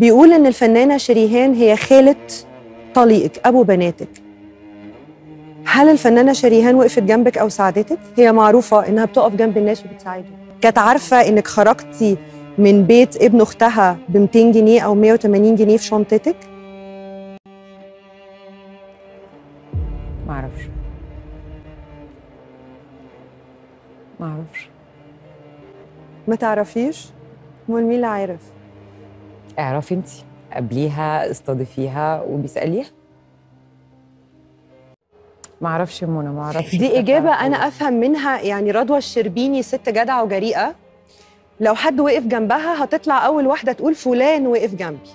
بيقول إن الفنانة شريهان هي خالة طليقك أبو بناتك. هل الفنانة شريهان وقفت جنبك أو ساعدتك؟ هي معروفة إنها بتقف جنب الناس وبتساعدهم. كانت عارفة إنك خرجتي من بيت ابن أختها ب 200 جنيه أو 180 جنيه في شنطتك؟ معرفش. ما تعرفيش؟ أمال مين اللي عارف؟ اعرفي انت، قابليها، استضيفيها وبيسأليها. معرفش يا منى، معرفش. دي إجابة أنا أفهم منها يعني رضوى الشربيني ست جدعة وجريئة، لو حد وقف جنبها هتطلع أول واحدة تقول فلان وقف جنبي.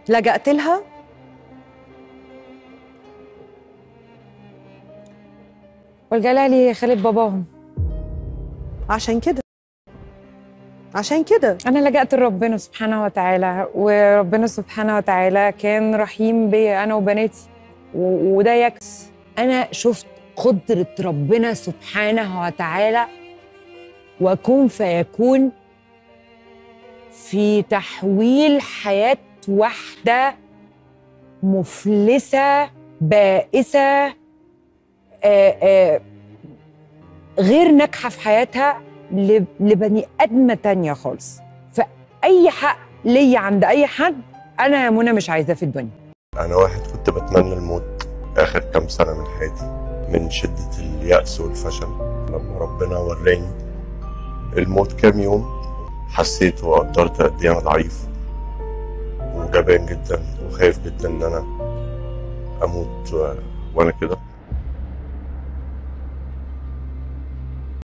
لجأت لها؟ والجلالي خالة باباهم. عشان كده أنا لجأت لربنا سبحانه وتعالى، وربنا سبحانه وتعالى كان رحيم بيا أنا وبناتي، وده يكس. أنا شفت قدرة ربنا سبحانه وتعالى وكن فيكون في تحويل حياة واحدة مفلسة بائسة غير ناجحة في حياتها لبني آدمة تانية خالص. فأي حق ليا عند أي حد أنا يا منى مش عايزاه في الدنيا. أنا واحد كنت بتمنى الموت آخر كام سنة من حياتي من شدة اليأس والفشل. لما ربنا وراني الموت كام يوم حسيت وقدرت قد إيه أنا ضعيف وجبان جدا وخايف جدا إن أنا أموت وأنا كده.